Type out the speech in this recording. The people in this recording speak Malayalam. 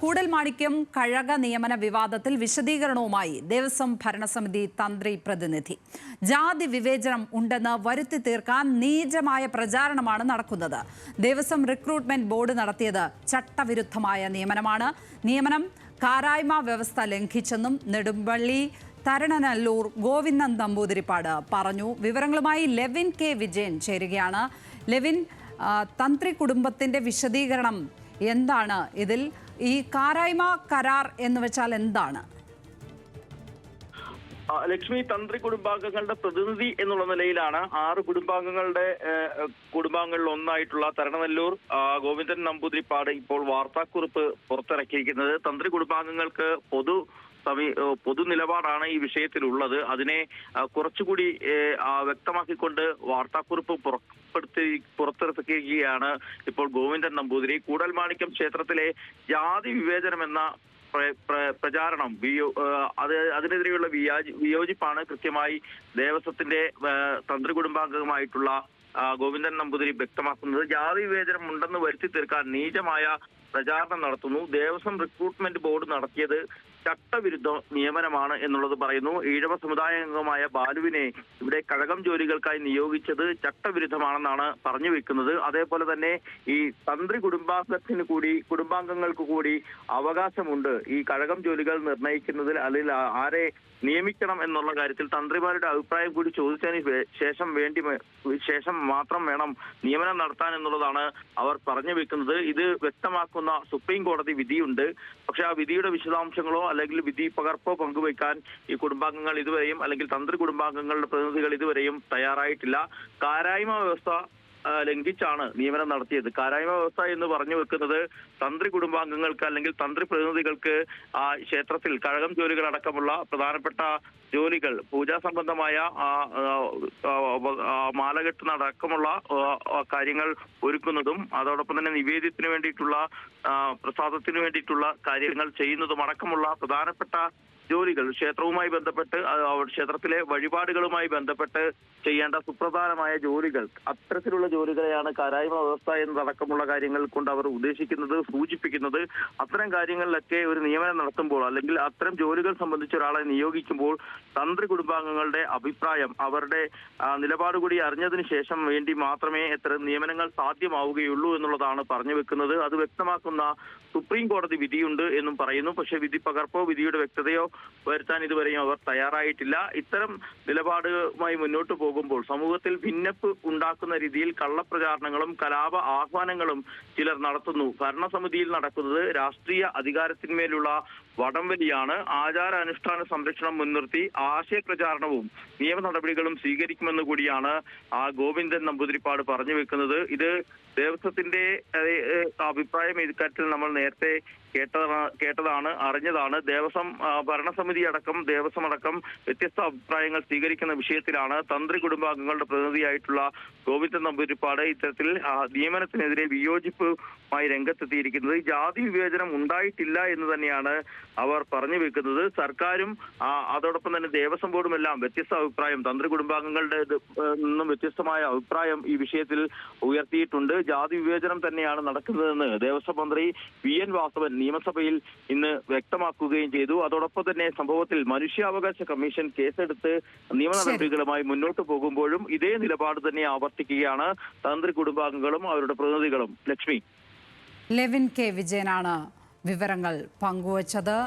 കൂടൽമാണിക്യം കഴക നിയമന വിവാദത്തിൽ വിശദീകരണവുമായി ദേവസ്വം ഭരണസമിതി തന്ത്രി പ്രതിനിധി. ജാതി വിവേചനം ഉണ്ടെന്ന് വരുത്തി തീർക്കാൻ നീചമായ പ്രചാരണമാണ് നടക്കുന്നത്. ദേവസ്വം റിക്രൂട്ട്മെന്റ് ബോർഡ് നടത്തിയത് ചട്ടവിരുദ്ധമായ നിയമനമാണ്. നിയമനം കാരായ്മ വ്യവസ്ഥ ലംഘിച്ചെന്നും നെടുമ്പള്ളി തരണനല്ലൂർ ഗോവിന്ദൻ നമ്പൂതിരിപ്പാട് പറഞ്ഞു. വിവരങ്ങളുമായി ലെവിൻ കെ വിജയൻ ചേരുകയാണ്. ലെവിൻ, തന്ത്രി കുടുംബത്തിന്റെ വിശദീകരണം എന്താണ്? ഇതിൽ ഈ കാരായ്മ കരാർ എന്ന് വെച്ചാൽ എന്താണ്? ലക്ഷ്മി, തന്ത്രി കുടുംബാംഗങ്ങളുടെ പ്രതിനിധി എന്നുള്ള നിലയിലാണ് 6 കുടുംബാംഗങ്ങളിൽ ഒന്നായിട്ടുള്ള തരണനല്ലൂർ ഗോവിന്ദൻ നമ്പൂതിരിപ്പാട് ഇപ്പോൾ വാർത്താക്കുറിപ്പ് പുറത്തിറക്കിയിരിക്കുന്നത്. തന്ത്രി കുടുംബാംഗങ്ങൾക്ക് പൊതു നിലപാടാണ് ഈ വിഷയത്തിലുള്ളത്. അതിനെ കുറച്ചുകൂടി വ്യക്തമാക്കിക്കൊണ്ട് വാർത്താക്കുറിപ്പ് പുറത്തിറക്കുകയാണ് ഇപ്പോൾ ഗോവിന്ദൻ നമ്പൂതിരി. കൂടൽമാണിക്യം ക്ഷേത്രത്തിലെ ജാതി വിവേചനം എന്ന പ്രചാരണം അതിനെതിരെയുള്ള വിയോജിപ്പാണ് കൃത്യമായി ദേവസ്വത്തിന്റെ തന്ത്രി കുടുംബാംഗമായിട്ടുള്ള ഗോവിന്ദൻ നമ്പൂതിരി വ്യക്തമാക്കുന്നത്. ജാതി വിവേചനം ഉണ്ടെന്ന് വരുത്തി തീർക്കാൻ നീചമായ പ്രചാരണം നടത്തുന്നു. ദേവസ്വം റിക്രൂട്ട്മെന്റ് ബോർഡ് നടത്തിയത് ചട്ടവിരുദ്ധ നിയമനമാണ് എന്നുള്ളത് പറയുന്നു. ഈഴവ സമുദായ അംഗമായ ബാലുവിനെ ഇവിടെ കഴകം ജോലികൾക്കായി നിയോഗിച്ചത് ചട്ടവിരുദ്ധമാണെന്നാണ് പറഞ്ഞു വെക്കുന്നത്. അതേപോലെ തന്നെ ഈ തന്ത്രി കുടുംബാംഗങ്ങൾക്ക് കൂടി അവകാശമുണ്ട് ഈ കഴകം ജോലികൾ നിർണ്ണയിക്കുന്നതിൽ, അതിൽ ആരെ നിയമിക്കണം എന്നുള്ള കാര്യത്തിൽ തന്ത്രിമാരുടെ അഭിപ്രായം കൂടി ചോദിച്ചതിന് ശേഷം മാത്രം വേണം നിയമനം നടത്താൻ എന്നുള്ളതാണ് അവർ പറഞ്ഞു വെക്കുന്നത്. ഇത് വ്യക്തമാക്കുന്ന സുപ്രീം കോടതി വിധിയുണ്ട്. പക്ഷെ ആ വിധിയുടെ വിശദാംശങ്ങളോ അല്ലെങ്കിൽ വിധി പകർപ്പോ പങ്കുവയ്ക്കാൻ ഈ കുടുംബാംഗങ്ങൾ ഇതുവരെയും, അല്ലെങ്കിൽ തന്ത്രി കുടുംബാംഗങ്ങളുടെ പ്രതിനിധികൾ ഇതുവരെയും തയ്യാറായിട്ടില്ല. കാരായ്മ വ്യവസ്ഥ ലംഘിച്ചാണ് നിയമനം നടത്തിയത്. കാരായ്മ വ്യവസ്ഥ എന്ന് പറഞ്ഞു വെക്കുന്നത് തന്ത്രി കുടുംബാംഗങ്ങൾക്ക് അല്ലെങ്കിൽ തന്ത്രി പ്രതിനിധികൾക്ക് ക്ഷേത്രത്തിൽ കഴകം ജോലികൾ അടക്കമുള്ള പ്രധാനപ്പെട്ട ജോലികൾ, പൂജാ സംബന്ധമായ മാലകെട്ടുന്നതടക്കമുള്ള കാര്യങ്ങൾ ഒരുക്കുന്നതും അതോടൊപ്പം തന്നെ നിവേദ്യത്തിന് വേണ്ടിയിട്ടുള്ള പ്രസാദത്തിന് വേണ്ടിയിട്ടുള്ള കാര്യങ്ങൾ ചെയ്യുന്നതും അടക്കമുള്ള പ്രധാനപ്പെട്ട ജോലികൾ, ക്ഷേത്രവുമായി ബന്ധപ്പെട്ട് ക്ഷേത്രത്തിലെ വഴിപാടുകളുമായി ബന്ധപ്പെട്ട് ചെയ്യേണ്ട സുപ്രധാനമായ ജോലികൾ, അത്തരത്തിലുള്ള ജോലികളെയാണ് കാരായ്മ വ്യവസ്ഥ എന്നതടക്കമുള്ള കാര്യങ്ങൾ കൊണ്ട് അവർ സൂചിപ്പിക്കുന്നത്. അത്തരം കാര്യങ്ങളിലൊക്കെ ഒരു നിയമനം നടത്തുമ്പോൾ അല്ലെങ്കിൽ അത്തരം ജോലികൾ സംബന്ധിച്ച് ഒരാളെ നിയോഗിക്കുമ്പോൾ തന്ത്രി കുടുംബാംഗങ്ങളുടെ അഭിപ്രായം, അവരുടെ നിലപാട് കൂടി അറിഞ്ഞതിന് ശേഷം വേണ്ടി മാത്രമേ ഇത്തരം നിയമനങ്ങൾ സാധ്യമാവുകയുള്ളൂ എന്നുള്ളതാണ് പറഞ്ഞു വെക്കുന്നത്. അത് വ്യക്തമാക്കുന്ന സുപ്രീം കോടതി വിധിയുണ്ട് എന്നും പറയുന്നു. പക്ഷേ വിധി പകർപ്പോ വിധിയുടെ വ്യക്തതയോ വരുത്താൻ ഇതുവരെയും അവർ തയ്യാറായിട്ടില്ല. ഇത്തരം നിലപാടുമായി മുന്നോട്ട് പോകുമ്പോൾ സമൂഹത്തിൽ ഭിന്നപ്പ് ഉണ്ടാക്കുന്ന രീതിയിൽ കള്ളപ്രചാരണങ്ങളും കലാപ ആഹ്വാനങ്ങളും ചിലർ നടത്തുന്നു. ഭരണസമിതിയിൽ നടക്കുന്നത് രാഷ്ട്രീയ അധികാരത്തിന്മേലുള്ള വടംവലിയാണ്. ആചാരാനുഷ്ഠാന സംരക്ഷണം മുൻനിർത്തി ആശയപ്രചാരണവും നിയമ നടപടികളും സ്വീകരിക്കുമെന്ന് കൂടിയാണ് ഗോവിന്ദൻ നമ്പൂതിരിപ്പാട് പറഞ്ഞു വെക്കുന്നത്. ഇത് ദേവസ്വത്തിന്റെ അഭിപ്രായം ഇക്കാര്യത്തിൽ നമ്മൾ നേരത്തെ കേട്ടതാണ്, അറിഞ്ഞതാണ്. ദേവസ്വം ഭരണസമിതി അടക്കം ദേവസ്വം അടക്കം വ്യത്യസ്ത അഭിപ്രായങ്ങൾ സ്വീകരിക്കുന്ന വിഷയത്തിലാണ് തന്ത്രി കുടുംബാംഗങ്ങളുടെ പ്രതിനിധിയായിട്ടുള്ള ഗോവിന്ദൻ നമ്പൂതിരിപ്പാട് ഇത്തരത്തിൽ നിയമനത്തിനെതിരെ വിയോജിപ്പുമായി രംഗത്തെത്തിയിരിക്കുന്നത്. ജാതി വിവേചനം ഉണ്ടായിട്ടില്ല എന്ന് തന്നെയാണ് അവർ പറഞ്ഞു വെക്കുന്നത്. സർക്കാരും അതോടൊപ്പം തന്നെ ദേവസ്വം ബോർഡും എല്ലാം വ്യത്യസ്ത അഭിപ്രായം, തന്ത്രി കുടുംബാംഗങ്ങളുടെ നിന്നും വ്യത്യസ്തമായ അഭിപ്രായം ഈ വിഷയത്തിൽ ഉയർത്തിയിട്ടുണ്ട്. ജാതി വിവേചനം തന്നെയാണ് നടക്കുന്നതെന്ന് ദേവസ്വം മന്ത്രി VN വാസവൻ നിയമസഭയിൽ ഇന്ന് വ്യക്തമാക്കുകയും ചെയ്തു. അതോടൊപ്പം തന്നെ സംഭവത്തിൽ മനുഷ്യാവകാശ കമ്മീഷൻ കേസെടുത്ത് നിയമ നടപടികളുമായി മുന്നോട്ട് പോകുമ്പോഴും ഇതേ നിലപാട് തന്നെ ആവർത്തിക്കുകയാണ് തന്ത്രി കുടുംബാംഗങ്ങളും അവരുടെ പ്രതിനിധികളും. ലക്ഷ്മി, ലെവിൻ കെ വിജയനാണ് വിവരങ്ങൾ പങ്കുവച്ചത്.